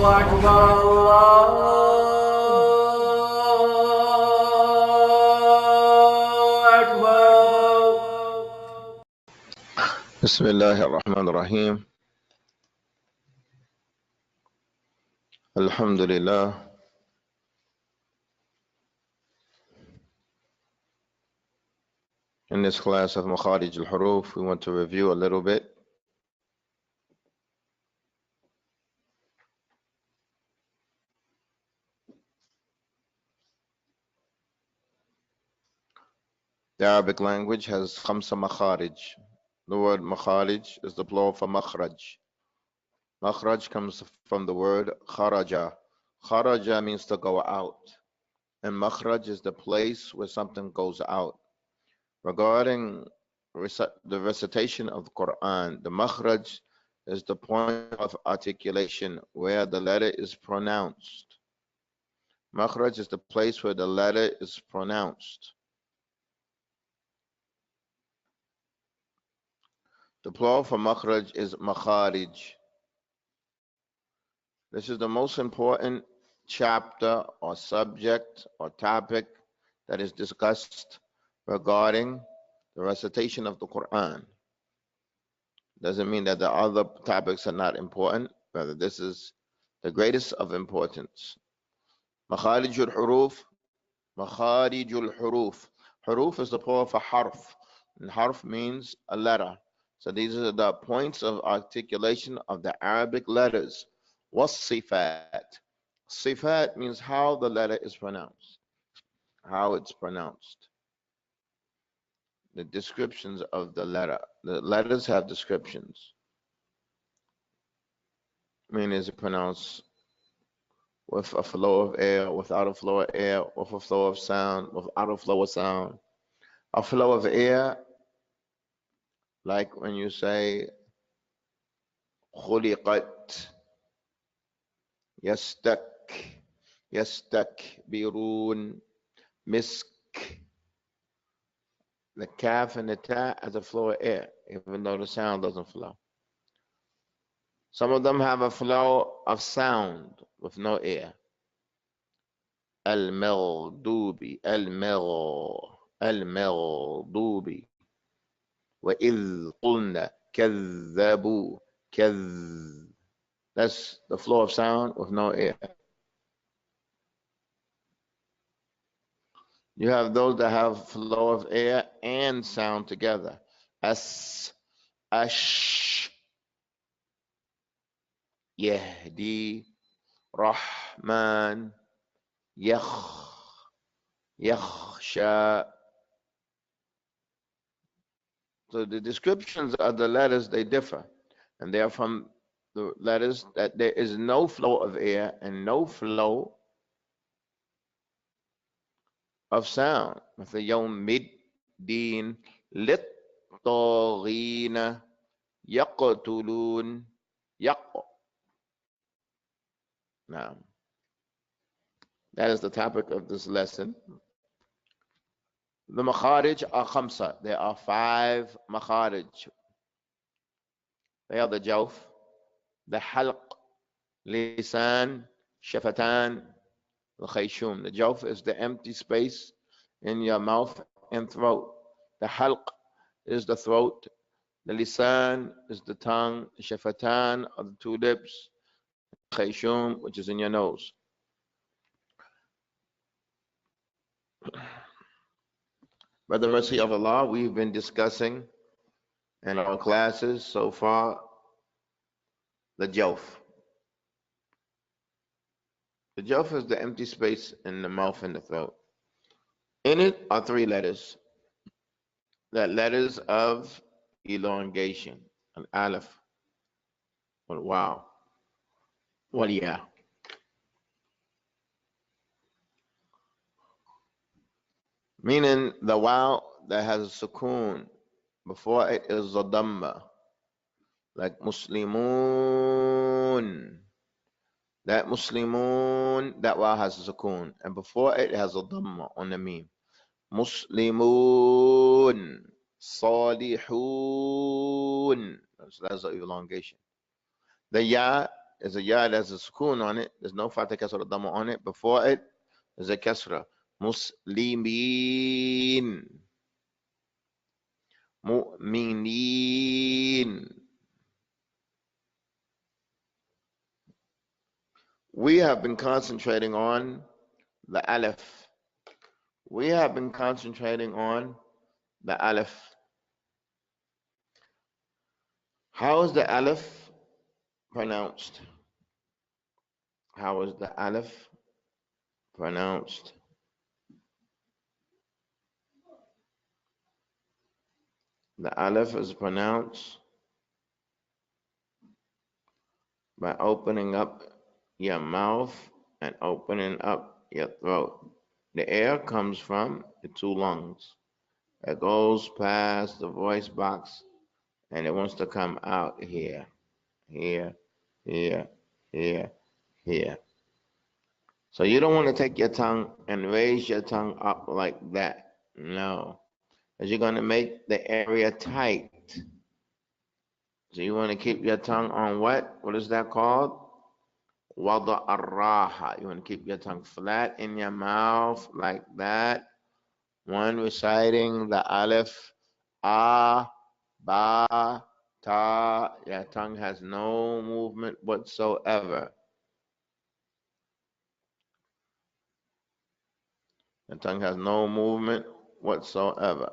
أكبر الله أكبر. بسم الله الرحمن الرحيم. الحمد لله. In this class of Makharij al-Huruf, we want to review a little bit the Arabic language has khamsa makharij. The word makharij is the plural for makhraj. Makhraj comes from the word kharaja. Kharaja means to go out, and makhraj is the place where something goes out. Regarding the recitation of the Quran, the makhraj is the point of articulation where the letter is pronounced. Makhraj is the place where the letter is pronounced. The plural for makhraj is makharij. This is the most important chapter or subject or topic that is discussed regarding the recitation of the Quran. Doesn't mean that the other topics are not important, rather this is the greatest of importance. Makharijul huruf. Makharijul huruf. Huruf is the plural for harf, and harf means a letter. So these are the points of articulation of the Arabic letters. Wasifat. Sifat means how the letter is pronounced, how it's pronounced. The descriptions of the letter. The letters have descriptions. Meaning is it pronounced with a flow of air, without a flow of air, with a flow of sound, without a flow of sound. A flow of air, like when you say خُلِقَتْ, يَسْتَكْ, يَسْتَكْبِرُونَ, misk. The kaf and the ta has a flow of air, even though the sound doesn't flow. Some of them have a flow of sound with no air. Al-Maghdubi, Al-Maghdubi. وَإِذْ قُلْنَا كَذَّبُوا, كَذْ. That's the flow of sound with no air. You have those that have flow of air and sound together. As, ash, yahdi, rahman, yakh, yakhsha. So the descriptions of the letters, they differ. And they are from the letters that there is no flow of air and no flow of sound. مثل يوم الدين للطاغين يقتلون يق. Now, that is the topic of this lesson. The makharij are khamsa. There are 5 makharij. They are the jawf, the halq, lisan, shafatan, the khayshum. The jawf is the empty space in your mouth and throat. The halq is the throat. The lisan is the tongue. The shafatan are the 2 lips. Khayshum, which is in your nose. By the mercy of Allah, we've been discussing in our classes so far the jawf. The jawf is the empty space in the mouth and the throat. In it are 3 letters. The letters of elongation. Al-alif, wal-waw, wal-ya. Meaning the waw that has a sukoon before it is a dhamma, like muslimun. That muslimun, that waw has a sukoon, and before it has a dhamma on the meme. Muslimun, salihun. So that's the elongation. The ya is a ya, there's a sukoon on it. There's no fatha kasra dhamma on it. Before it, there's a kasra. Muslimin. Mu'minin. We have been concentrating on the alif. We have been concentrating on the alif. How is the alif pronounced? How is the alif pronounced? The alif is pronounced by opening up your mouth and opening up your throat. The air comes from the two lungs. It goes past the voice box and it wants to come out here, here, here, here, here. So you don't want to take your tongue and raise your tongue up like that. No. Because you're going to make the area tight. So you want to keep your tongue on what? What is that called? Wada ar-raha. You want to keep your tongue flat in your mouth like that. One reciting the alif, a, ba, ta. Your tongue has no movement whatsoever. Your tongue has no movement whatsoever.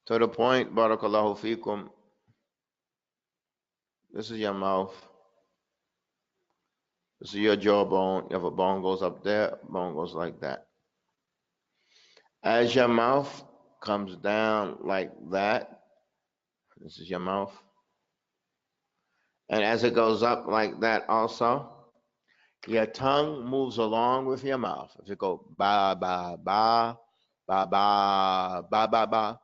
To the point, barakallahu fikum, this is your mouth. This is your jawbone. You have a bone goes up there, bone goes like that. As your mouth comes down like that, this is your mouth. And as it goes up like that also, your tongue moves along with your mouth. If you go ba, ba, ba, ba, ba, ba, ba, ba,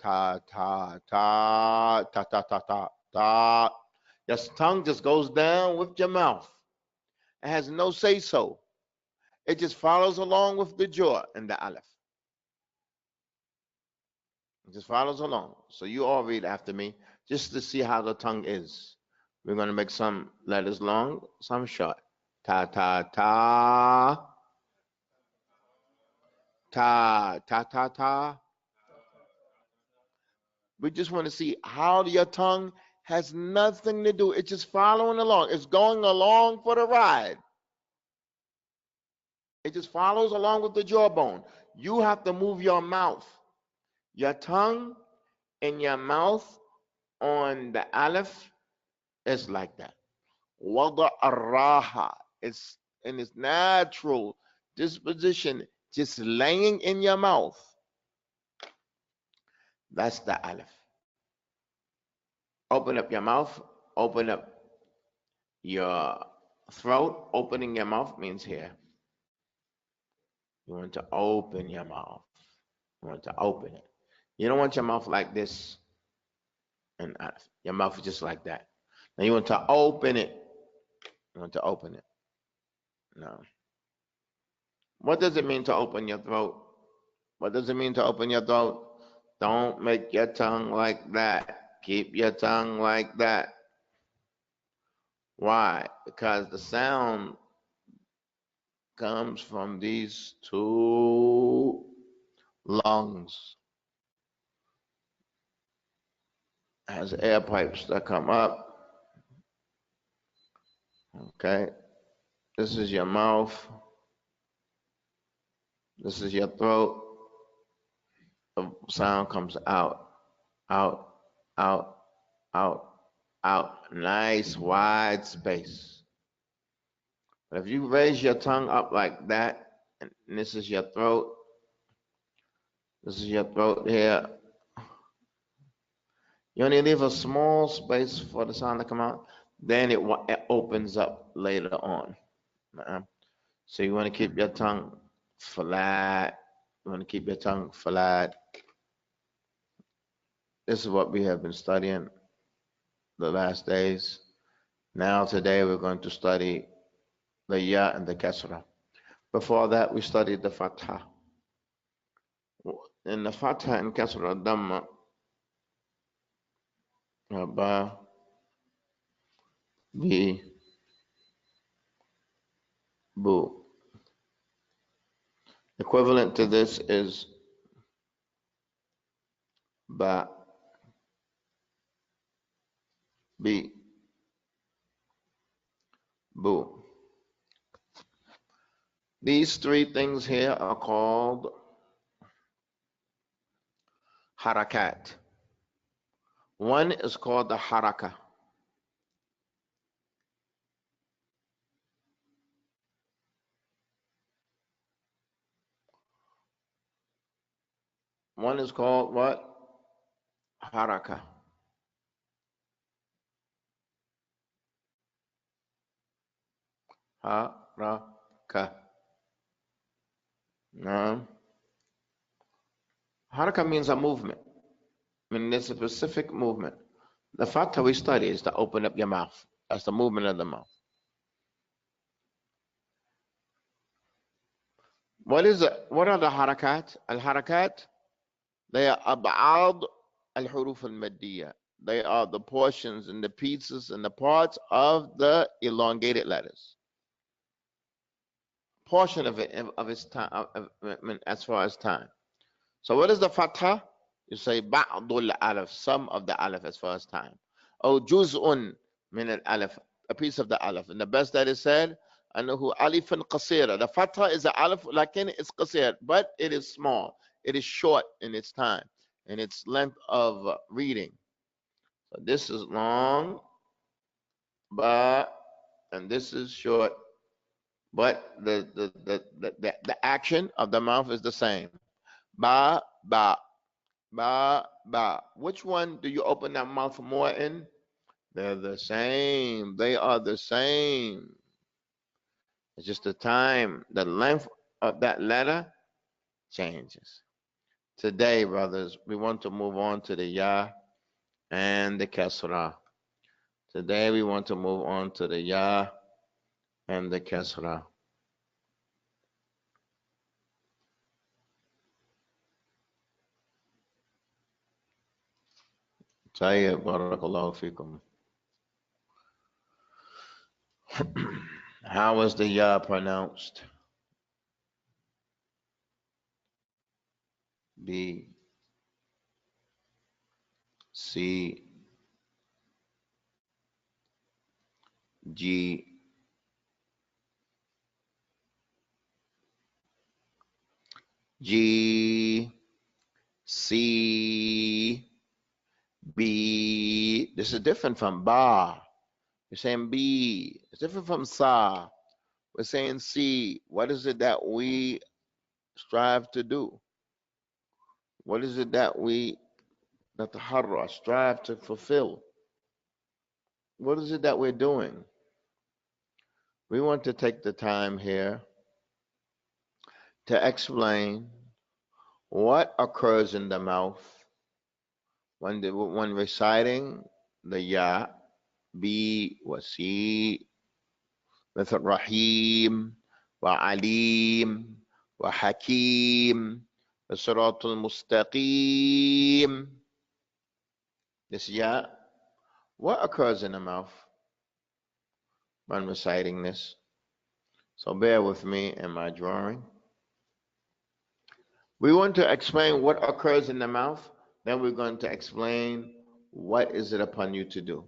ta, ta, ta, ta, ta, ta, ta, ta. Your tongue just goes down with your mouth. It has no say-so. It just follows along with the jaw and the aleph. It just follows along. So you all read after me just to see how the tongue is. We're going to make some letters long, some short. Ta, ta, ta. Ta, ta, ta, ta. We just want to see how your tongue has nothing to do. It's just following along. It's going along for the ride. It just follows along with the jawbone. You have to move your mouth. Your tongue and your mouth on the aleph is like that. Wada ar-raha. It's in its natural disposition, just laying in your mouth. That's the aleph. Open up your mouth, open up your throat. Opening your mouth means here. You want to open your mouth. You want to open it. You don't want your mouth like this and your mouth is just like that. Now you want to open it. You want to open it. No. What does it mean to open your throat? What does it mean to open your throat? Don't make your tongue like that. Keep your tongue like that. Why? Because the sound comes from these two lungs. It has air pipes that come up. Okay. This is your mouth. This is your throat. The sound comes out, out, out, out, out. Nice wide space. But if you raise your tongue up like that, and this is your throat, this is your throat here, you only leave a small space for the sound to come out, then it opens up later on. So you want to keep your tongue flat. You want to keep your tongue flat. This is what we have been studying the last days. Now today we're going to study the ya and the kasra. Before that we studied the fatha. In the fatha and kasra dhamma, ba, B, boo. Equivalent to this is ba, B, boo. These three things here are called harakat. One is called the haraka. One is called what? Haraka. Haraka. No. Haraka means a movement. I mean, it's a specific movement. The fatha we study is to open up your mouth. That's the movement of the mouth. What is it? What are the harakat? Al-harakat, they are ab'ad al-huruf al-maddiyah. They are the portions and the pieces and the parts of the elongated letters. Portion of it, of its time, as far as time. So what is the fatha? You say ba'dul alif, some of the alif as far as time. Oh, juz'un min al-alif, a piece of the alif. And the best that is said, أنه ألف قصيرة. The fatha is the alif, lakin it's qasir, but it is small. It is short in its time, in its length of reading. So this is long, ba, and this is short, but the action of the mouth is the same. Ba, ba, ba, ba. Which one do you open that mouth more in? They're the same. They are the same. It's just the time, the length of that letter changes. Today, brothers, we want to move on to the ya and the kasra. Today, we want to move on to the ya and the kasra. Tayyib, barakallahu fikum. How is the ya pronounced? B, C, G, G, C, B. This is different from ba. You're saying B. It's different from sa. We're saying C. What is it that we strive to do? What is it that we nataharra, strive to fulfill? What is it that we're doing? We want to take the time here to explain what occurs in the mouth when reciting the ya, B, wasi, مثل رحيم وعليم وحكيم الصراط المستقيم. This ya, what occurs in the mouth when reciting this? So bear with me in my drawing. We want to explain what occurs in the mouth, then we're going to explain what is it upon you to do.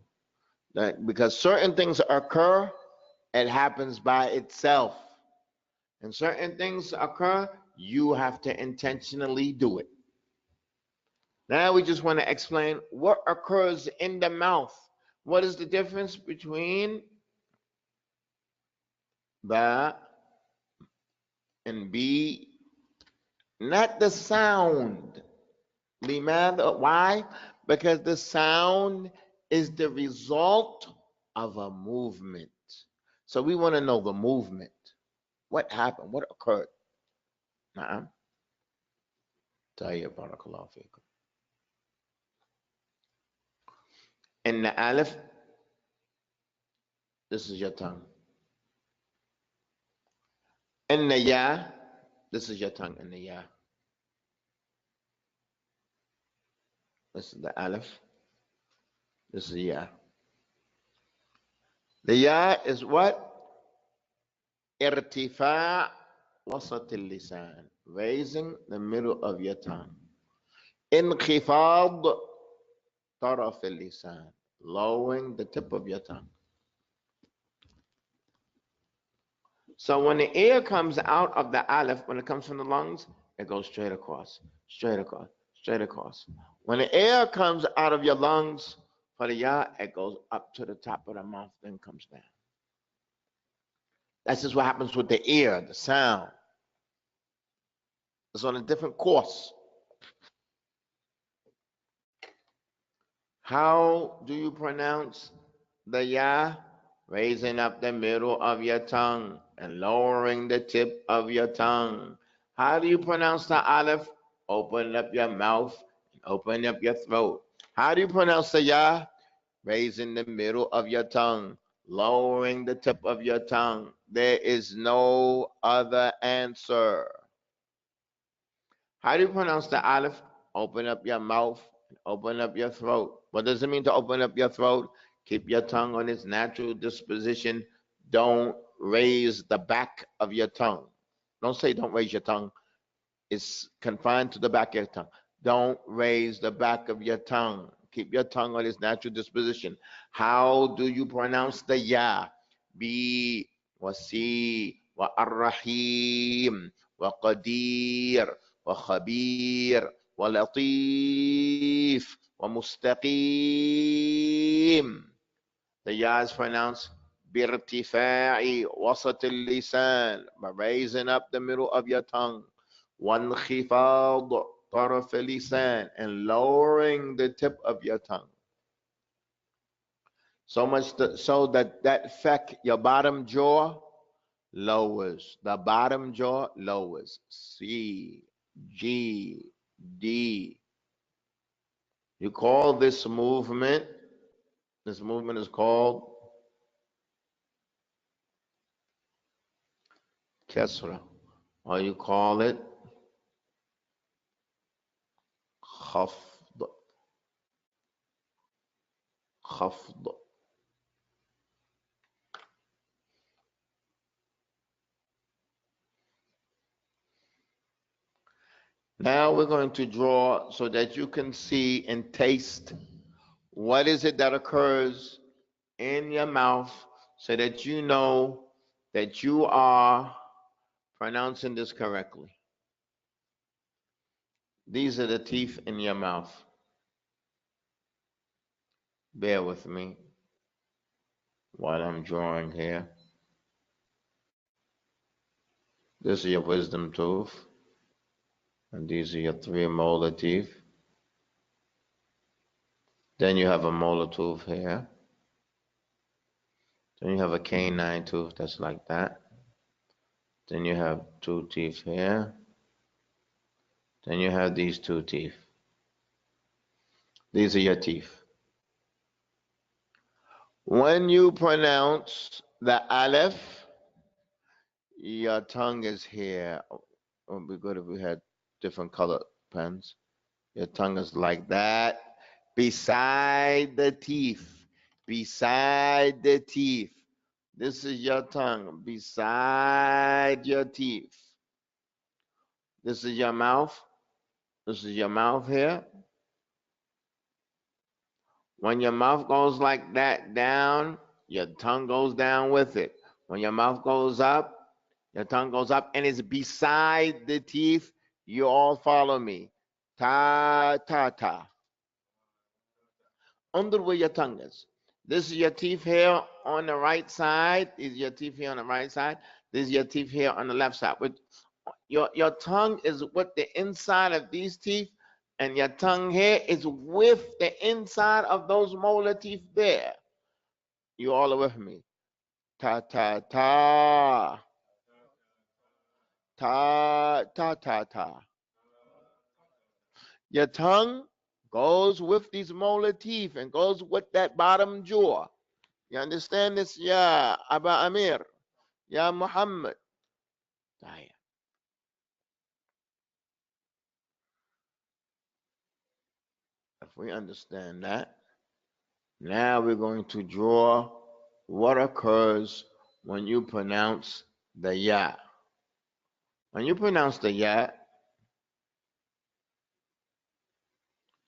Because certain things occur, it happens by itself. And certain things occur, you have to intentionally do it. Now we just want to explain what occurs in the mouth. What is the difference between ba and B? Not the sound. Why? Because the sound is the result of a movement. So we want to know the movement. What happened? What occurred? Na'am. Tayyib, barakallahu fikum. In the alif, this is your tongue. In the ya, this is your tongue. In the ya. This is the alif. This is ya. The ya is what? Irtifa wasat al-lisan, raising the middle of your tongue. Inkhifad taraf al-lisan, lowering the tip of your tongue. So when the air comes out of the aleph, when it comes from the lungs, it goes straight across, straight across, straight across. When the air comes out of your lungs for the ya, it goes up to the top of the mouth, then comes down. That's just what happens with the ear, the sound. It's on a different course. How do you pronounce the ya? Raising up the middle of your tongue and lowering the tip of your tongue. How do you pronounce the aleph? Open up your mouth and open up your throat. How do you pronounce the ya? Raising the middle of your tongue, lowering the tip of your tongue. There is no other answer. How do you pronounce the aleph? Open up your mouth and open up your throat. What does it mean to open up your throat? Keep your tongue on its natural disposition. Don't raise the back of your tongue. Don't say don't raise your tongue. It's confined to the back of your tongue. Don't raise the back of your tongue. Keep your tongue on its natural disposition. How do you pronounce the ya? Bi, wa si, wa ar-rahim, wa qadir, wa khabir, wa latif, wa mustaqim. The ya is pronounced birtifa'i wasat al-lisan, by raising up the middle of your tongue. وانخفاض طرف اللسان, and lowering the tip of your tongue. So much so that fact, your bottom jaw lowers. The bottom jaw lowers. C, G, D. You call this movement is called Kesra, or you call it خفض. خفض. Now we're going to draw so that you can see and taste what is it that occurs in your mouth, so that you know that you are pronouncing this correctly. These are the teeth in your mouth. Bear with me while I'm drawing here. This is your wisdom tooth, and these are your 3 molar teeth. Then you have a molar tooth here. Then you have a canine tooth that's like that. Then you have 2 teeth here. Then you have these 2 teeth. These are your teeth. When you pronounce the aleph, your tongue is here. It would be good if we had different colored pens. Your tongue is like that, beside the teeth. Beside the teeth. This is your tongue, beside your teeth. This is your mouth. This is your mouth here. When your mouth goes like that down, your tongue goes down with it. When your mouth goes up, your tongue goes up, and it's beside the teeth. You all follow me. Ta, ta, ta. Under where your tongue is. This is your teeth here on the right side. This is your teeth here on the right side. This is your teeth here on the left side. But your tongue is with the inside of these teeth, and your tongue here is with the inside of those molar teeth there. You all are with me. Ta, ta, ta. Ta, ta, ta, ta. Your tongue goes with these molar teeth and goes with that bottom jaw. You understand this? Ya Abu Amir. Ya Muhammad. If we understand that, now we're going to draw what occurs when you pronounce the ya. When you pronounce the ya,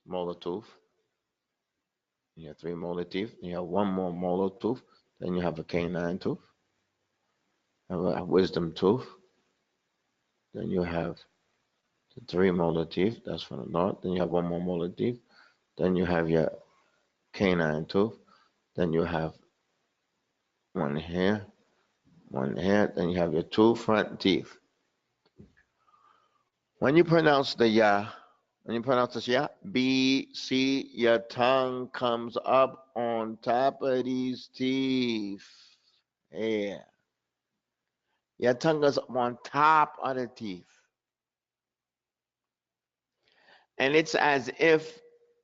molar tooth, you have 3 molar teeth, you have 1 more molar tooth, then you have a canine tooth, you have a wisdom tooth, then you have the 3 molar teeth, that's from the north, then you have 1 more molar teeth, then you have your canine tooth, then you have one here, then you have your 2 front teeth. When you pronounce the ya, when you pronounce this ya, B, C, your tongue comes up on top of these teeth. Yeah. Your tongue is up on top of the teeth. And it's as if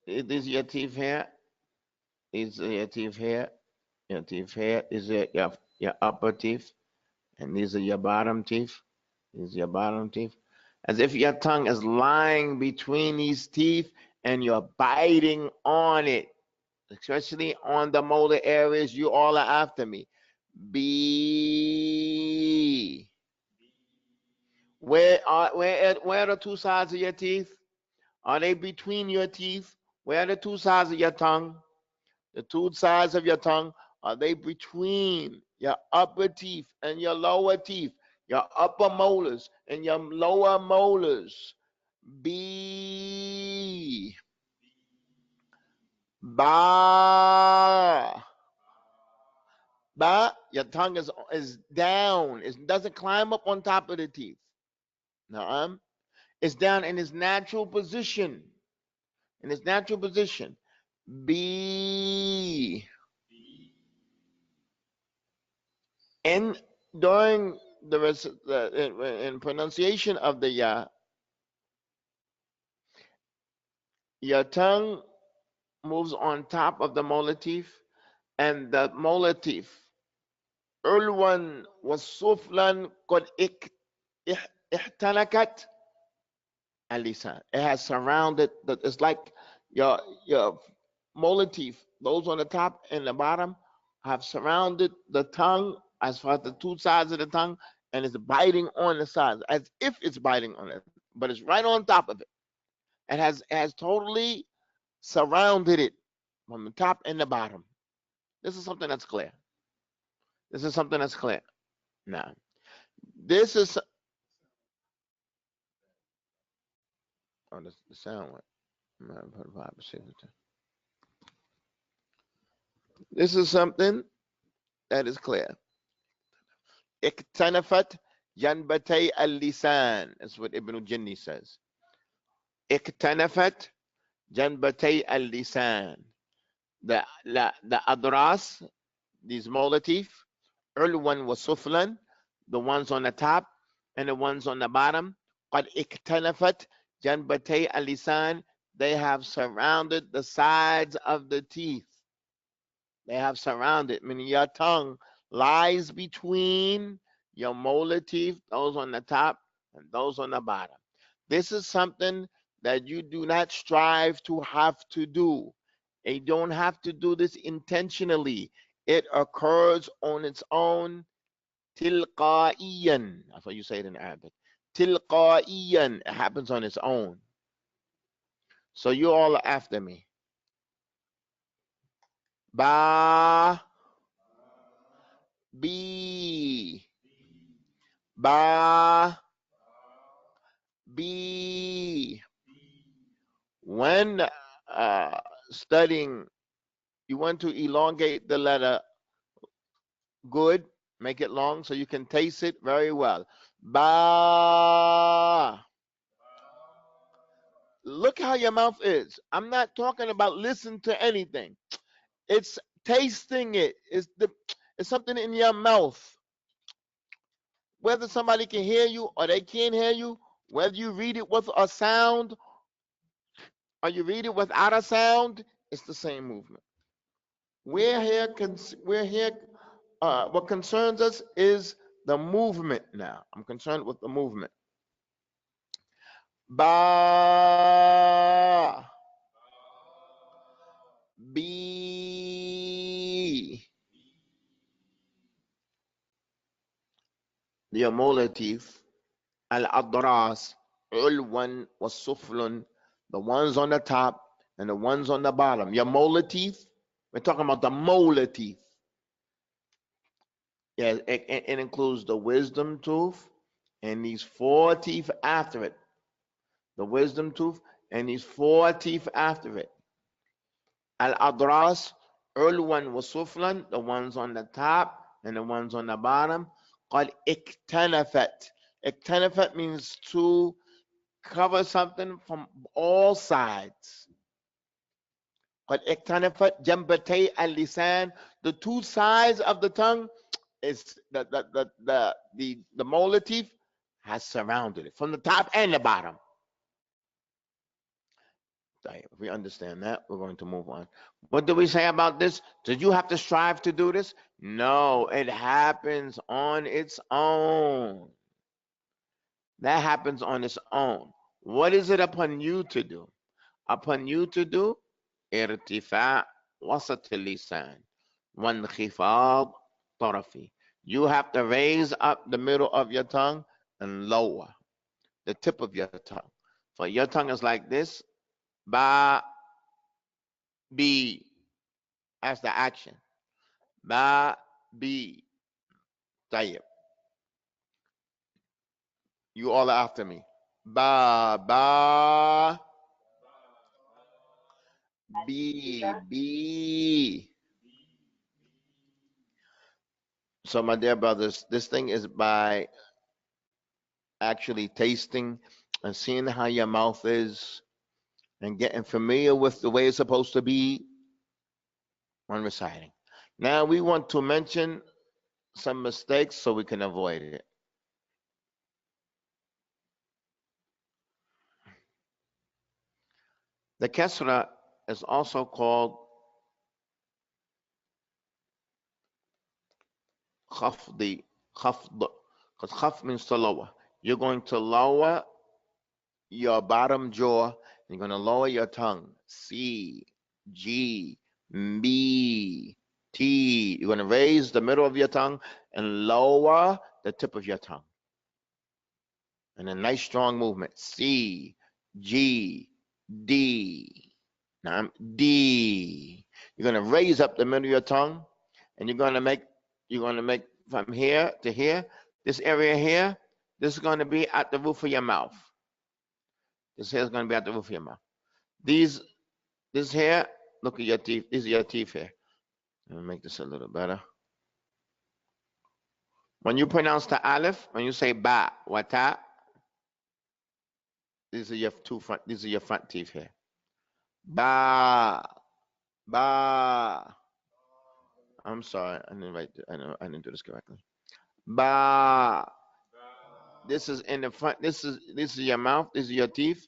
these are your teeth here, these are your teeth here, these are your upper teeth, and these are your bottom teeth. These are your bottom teeth. As if your tongue is lying between these teeth and you're biting on it, especially on the molar areas. You all are after me. B. Where are the 2 sides of your teeth? Are they between your teeth? Where are the 2 sides of your tongue? The 2 sides of your tongue, are they between your upper teeth and your lower teeth? Your upper molars and your lower molars. B. Ba. Ba. Your tongue is down. It doesn't climb up on top of the teeth. Now, it's down in its natural position. In its natural position. B. And during in pronunciation of the ya, your tongue moves on top of the molar teeth, and the molar teeth. Ulwan was suflan qad ihtanakat alisan. It has surrounded. It's like your molar teeth. Those on the top and the bottom have surrounded the tongue as far as the 2 sides of the tongue, and it's biting on the sides as if it's biting on it, but it's right on top of it. It has totally surrounded it from the top and the bottom. This is something that's clear. This is something that's clear. Now, this is the sound went. This is something that is clear. اكتنفت جنبتي اللسان. That's what Ibn Jinni says. اكتنفت جنبتي اللسان. The adras, these molar teeth, علوا وسفلا, the ones on the top and the ones on the bottom, قد اكتنفت جنبتي اللسان, they have surrounded the sides of the teeth. They have surrounded, meaning your tongue lies between your molar teeth, those on the top and those on the bottom. This is something that you do not strive to have to do. You don't have to do this intentionally. It occurs on its own, tilqaiyan. That's what you say it in Arabic. Tilqaiyan. It happens on its own. So you all are after me. Ba. B. Ba. B. When studying, you want to elongate the letter good, make it long so you can taste it very well. Ba. Look how your mouth is. I'm not talking about listen to anything. It's tasting it. It's something in your mouth. Whether somebody can hear you or they can't hear you, whether you read it with a sound or you read it without a sound, it's the same movement. We're here. What concerns us is the movement now. I'm concerned with the movement. Ba. B. your molar teeth, al-adras, ulwan was suflun, the ones on the top and the ones on the bottom. Your molar teeth, we're talking about the molar teeth. Yeah, it includes the wisdom tooth and these 4 teeth after it. The wisdom tooth and these 4 teeth after it. Al-adras, ulwan wa suflan, the ones on the top and the ones on the bottom. Called iktanafat. Iktanafat means to cover something from all sides. Called iktanafat jambatay al-lisan, the 2 sides of the tongue is the molar teeth has surrounded it from the top and the bottom. If we understand that, we're going to move on. What do we say about this? Did you have to strive to do this? No, it happens on its own. That happens on its own. What is it upon you to do? Upon you to do irtifa' wasat al-lisan wa inkhifad tarafi. You have to raise up the middle of your tongue and lower the tip of your tongue. So your tongue is like this. Ba, bi. That's the action. Ba, bi. Tayyib. You all are after me. Ba, ba. Bi, bi. So my dear brothers, this thing is by actually tasting and seeing how your mouth is and getting familiar with the way it's supposed to be when reciting. Now we want to mention some mistakes so we can avoid it. The kasra is also called khafdi, khafd, because khaf means to lower. You're going to lower your bottom jaw. You're going to lower your tongue. C, G, B, T. You're going to raise the middle of your tongue and lower the tip of your tongue. And a nice strong movement. C, G, D. Now D. You're going to raise up the middle of your tongue, and you're going to make from here to here. This area here, this is going to be at the roof of your mouth. This here is going to be at the roof of your mouth. This here, look at your teeth. These are your teeth here. Let me make this a little better. When you pronounce the aleph, when you say ba, wata, these are your front teeth here. Ba, ba. I'm sorry, I didn't do this correctly. Ba. This is in the front. This is your mouth. This is your teeth,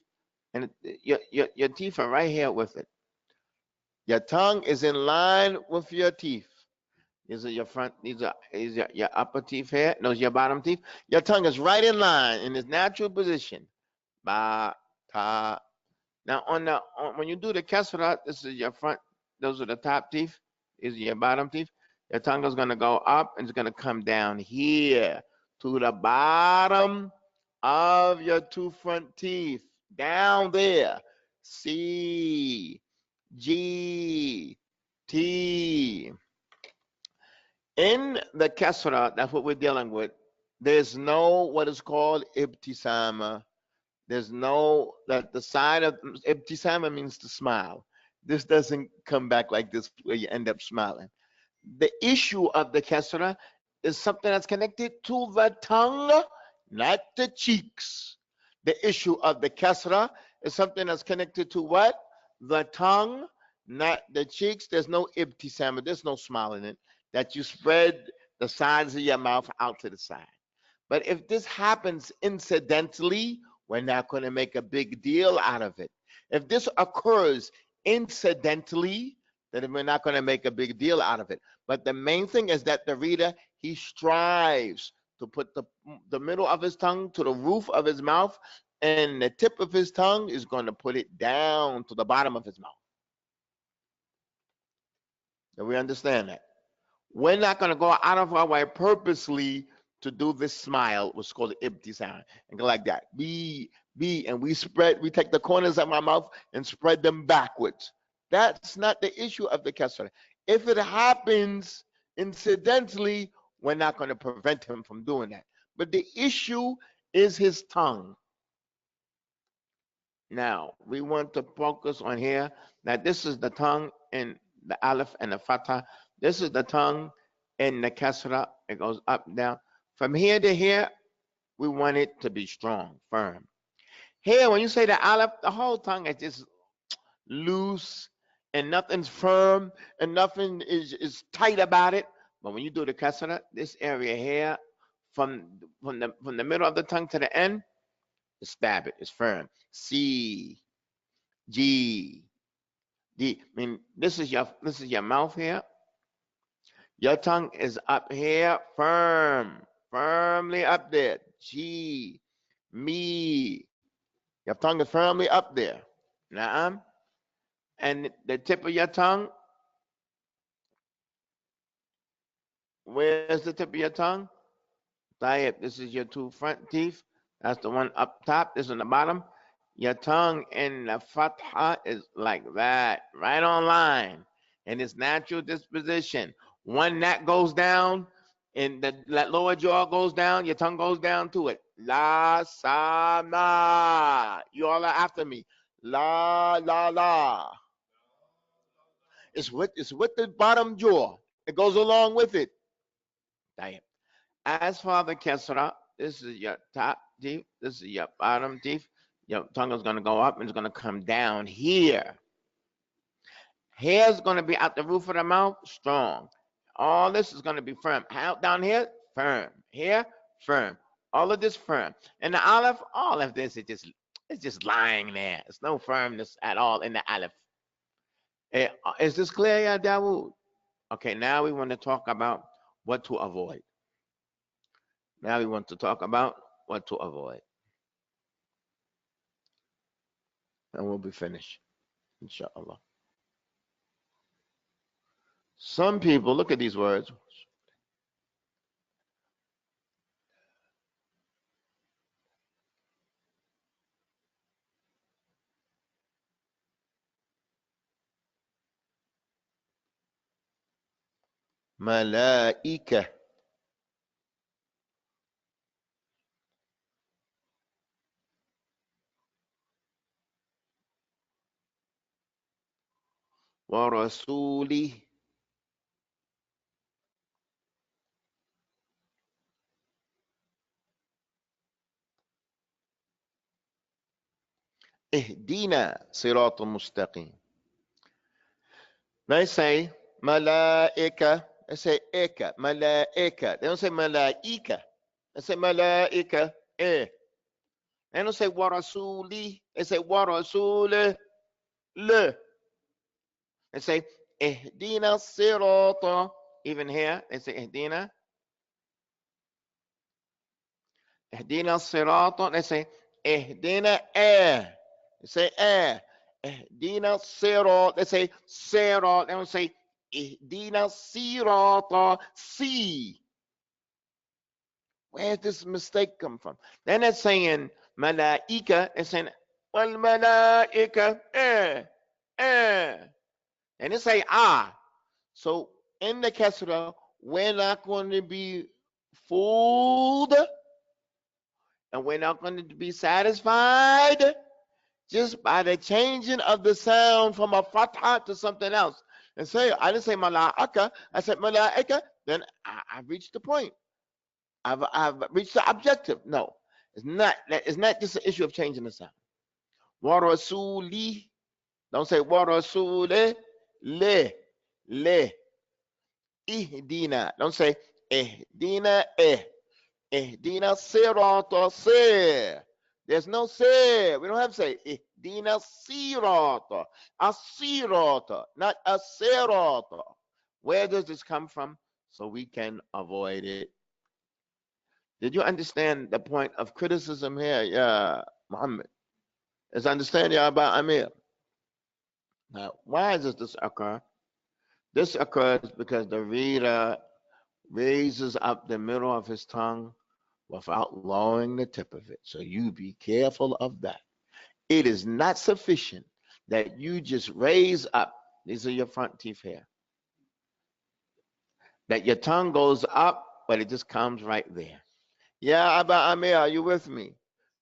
and your teeth are right here with it. Your tongue is in line with your teeth. These are your front. These are your upper teeth here. Those are your bottom teeth. Your tongue is right in line in its natural position. Ba, ta. Now when you do the kasra, this is your front. Those are the top teeth. These are your bottom teeth. Your tongue is going to go up and it's going to come down here to the bottom of your 2 front teeth. Down there. C, G, T. In the kasra, that's what we're dealing with. There's no what is called ibtisama. There's no, that the side of ibtisama means to smile. This doesn't come back like this where you end up smiling. The issue of the kasra is something that's connected to the tongue, not the cheeks. The issue of the kasra is something that's connected to what? The tongue, not the cheeks. There's no ibtisama. There's no smile in it. That you spread the sides of your mouth out to the side. But if this happens incidentally, we're not going to make a big deal out of it. If this occurs incidentally, then we're not going to make a big deal out of it. But the main thing is that the reader, he strives to put the middle of his tongue to the roof of his mouth, and the tip of his tongue is going to put it down to the bottom of his mouth. Do we understand that? We're not going to go out of our way purposely to do this smile, what's called the ibtisam, and go like that. And we take the corners of my mouth and spread them backwards. That's not the issue of the kasra. If it happens incidentally, we're not going to prevent him from doing that. But the issue is his tongue. Now, we want to focus on here. Now, this is the tongue in the aleph and the fatha. This is the tongue in the kasra. It goes up, down. From here to here, we want it to be strong, firm. Here, when you say the aleph, the whole tongue is just loose and nothing's firm and nothing is tight about it. But when you do the kasra, this area here, from the middle of the tongue to the end, stab it. It's firm. C, G, D. I mean, this is your mouth here. Your tongue is up here, firmly up there. G, me. Your tongue is firmly up there. Naam. And the tip of your tongue. Where's the tip of your tongue? This is your two front teeth. That's the one up top. This is on the bottom. Your tongue in the fatha is like that, right on line. In its natural disposition. One that goes down, and that lower jaw goes down, your tongue goes down to it. La, sa, na. You all are after me. La, la, la. It's with the bottom jaw. It goes along with it. As for the kasra, this is your top teeth. This is your bottom teeth. Your tongue is going to go up and it's going to come down here. Hair's going to be out the roof of the mouth, strong. All this is going to be firm. Out down here, firm. Here, firm. All of this firm. And the aleph, all of this is just lying there. There's no firmness at all in the aleph. Is this clear, Ya Dawood? Okay, now we want to talk about what to avoid. Now we want to talk about what to avoid. And we'll be finished, inshallah. Some people, look at these words. Malaika. Wa rasuli. Ihdina siratul mustaqim. They say malaika. They say eka, malaika. They don't say malaika. They say malaika. They don't say wa rasuli. They say wa rasuli. Le. They say ihdina sirata. Even here, they say ihdina. Ihdina sirata. They say ihdina They say ihdina sirat. They say sirat. They don't say ihdina sirata. C. Where's this mistake come from? Then they're saying malaika. They're saying wal malaika. And they say So in the kasra, we're not going to be fooled and we're not going to be satisfied just by the changing of the sound from a fatha to something else. And say, I didn't say mala'aka, I said mala'ika, then I've reached the point. I've reached the objective. No, it's not just an issue of changing the sound. Wa rasuli. Don't say wa rasuli. Le. Ihdina. Don't say ihdina Ihdina sirata sir. There's no sir. We don't have to say ihdina sirata. Asirata, not asirata. Where does this come from? So we can avoid it. Did you understand the point of criticism here, Ya Muhammad? Is understand, Ya Aba Amir? Now, why does this occur? This occurs because the reader raises up the middle of his tongue without lowering the tip of it. So you be careful of that. It is not sufficient that you just raise up. These are your front teeth here. That your tongue goes up, but it just comes right there. Yeah, Abba Amir, are you with me?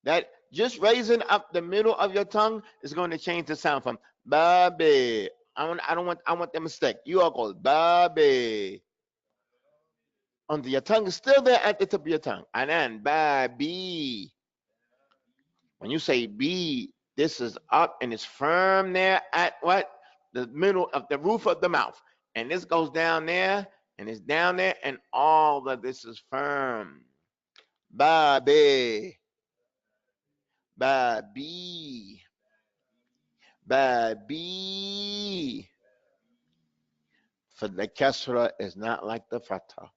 That just raising up the middle of your tongue is going to change the sound from baby. I want the mistake. You all go baby. Until your tongue is still there at the tip of your tongue. And then baby. When you say B, this is up and it's firm there at what? The middle of the roof of the mouth. And this goes down there and it's down there and all of this is firm. Baby. Baby. Baby. For the kasra is not like the fatha.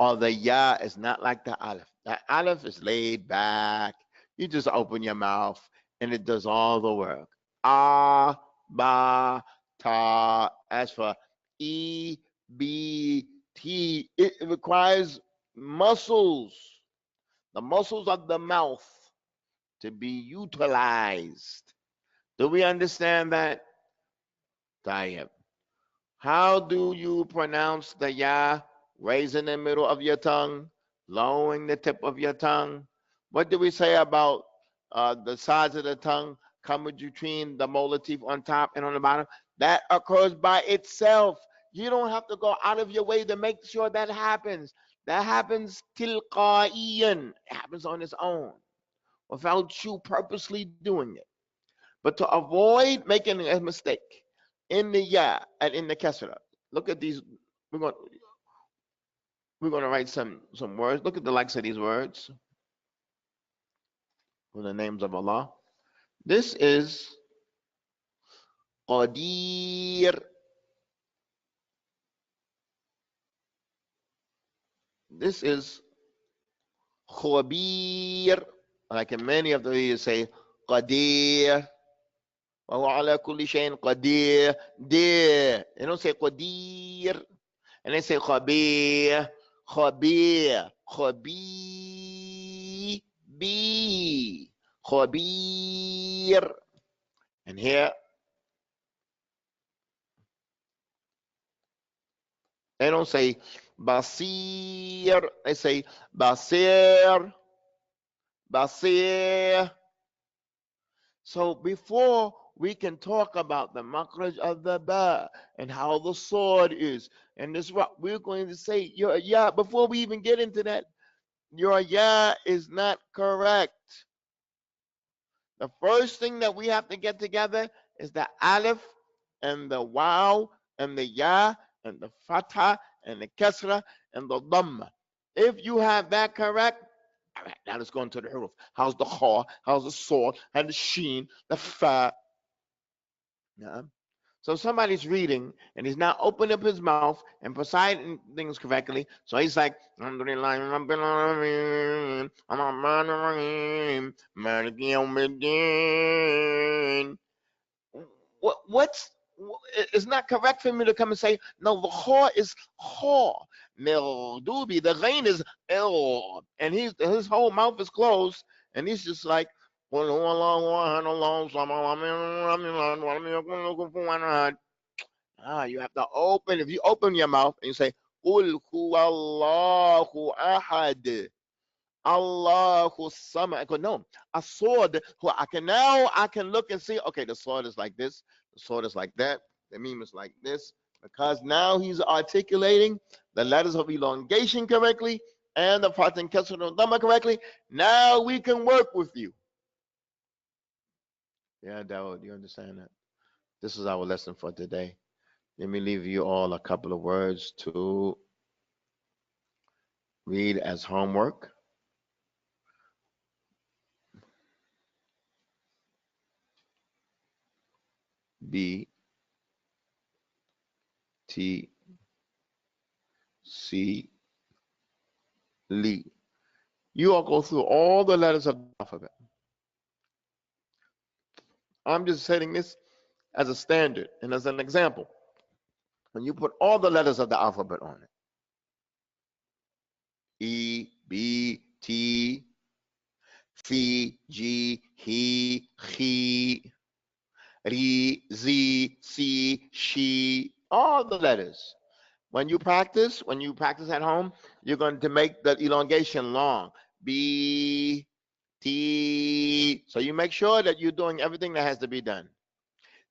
Or the ya is not like the aleph. The aleph is laid back. You just open your mouth and it does all the work. Ah, ba, ta. As for e, b, t, it requires muscles, the muscles of the mouth to be utilized. Do we understand that? Tayyib. How do you pronounce the ya? Raising the middle of your tongue, lowering the tip of your tongue. What do we say about the size of the tongue coming between the molar teeth on top and on the bottom? That occurs by itself. You don't have to go out of your way to make sure that happens. That happens tilqaiyan. It happens on its own without you purposely doing it. But to avoid making a mistake in the ya and in the kasra, look at these. We're going to write some words. Look at the likes of these words for the names of Allah. This is Qadir. This is Khabir. Like in many of the videos say Qadir. وهو على كل شيء قدير. They don't say Qadir. And they say Khabir. Khabir. Khabir. B. Khabir. And here, they don't say Basir. They say Basir. Basir. So before we can talk about the makhraj of the ba and how the sword is, and this what we're going to say, your ya, before we even get into that, your ya is not correct. The first thing that we have to get together is the alif and the waw and the ya and the fatha and the kasra and the dhamma. If you have that correct, all right, now let's go into the huruf. How's the kha? How's the sword? And the sheen, the fa? Yeah. So somebody's reading and he's not opening up his mouth and reciting things correctly. So he's like, what's it's not correct for me to come and say, no, the kha is kha. Mildubi, the ghain is il. And his whole mouth is closed and he's just like, ah, you have to open. If you open your mouth and you say, Qul huwallahu ahad, Allahu samad. I go, no, a sword. I can look and see, okay, the sword is like this, the sword is like that, the meme is like this, because now he's articulating the letters of elongation correctly and the fatha and kasra and dhamma correctly. Now we can work with you. Yeah, Dawood, you understand that? This is our lesson for today. Let me leave you all a couple of words to read as homework. B, T, C, Li. You all go through all the letters of the alphabet. I'm just setting this as a standard and as an example. When you put all the letters of the alphabet on it, E, B, T, letters. When you practice at home, you're going to make the elongation long. B, T. So you make sure that you're doing everything that has to be done.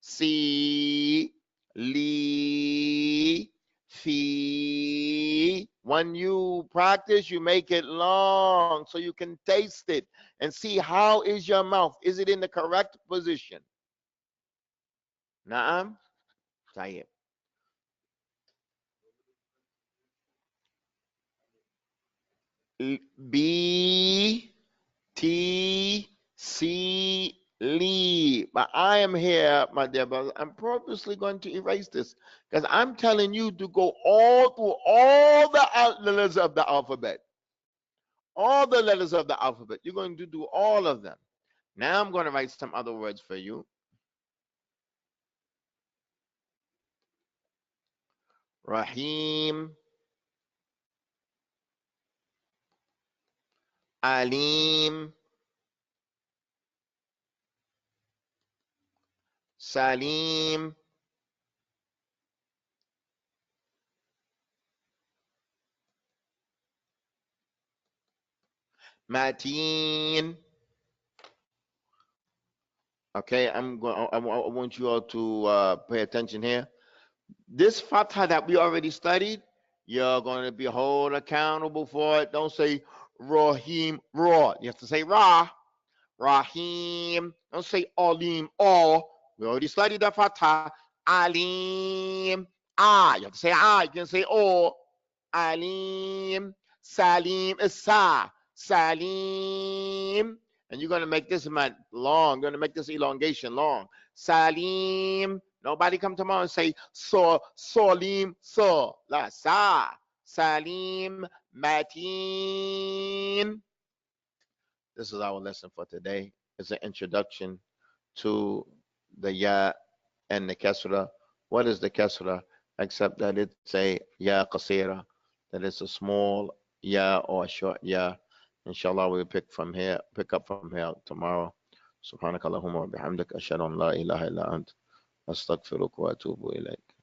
C, Li, Fi. When you practice, you make it long so you can taste it and see how is your mouth. Is it in the correct position? Naam? Tayyib. B, T, C, Li. But I am here, my dear brother. I'm purposely going to erase this because I'm telling you to go all through all the letters of the alphabet. All the letters of the alphabet. You're going to do all of them. Now I'm going to write some other words for you. Rahim, Alim, Salim, Mateen. Okay, I want you all to pay attention here. This fatha that we already studied, you're going to be held accountable for it. Don't say Rahim, Ra. You have to say Ra. Rahim. Don't say Alim, All. We already studied that fatha. Alim, Ah. You have to say Ah. You can say O. Alim. Salim is Sa. Salim. And you're going to make this long. You're going to make this elongation long. Salim. Nobody come tomorrow and say Salim, La Sa. Salim, Mateen. This is our lesson for today. It's an introduction to the Ya and the Kasra. What is the Kasra? Except that it's a Ya Qasira, that it's a small Ya or a short Ya. Inshallah, we'll pick up from here tomorrow. سبحانك اللهم وبحمدك أشهد أن لا إله إلا أنت أستغفرك وأتوب إليك.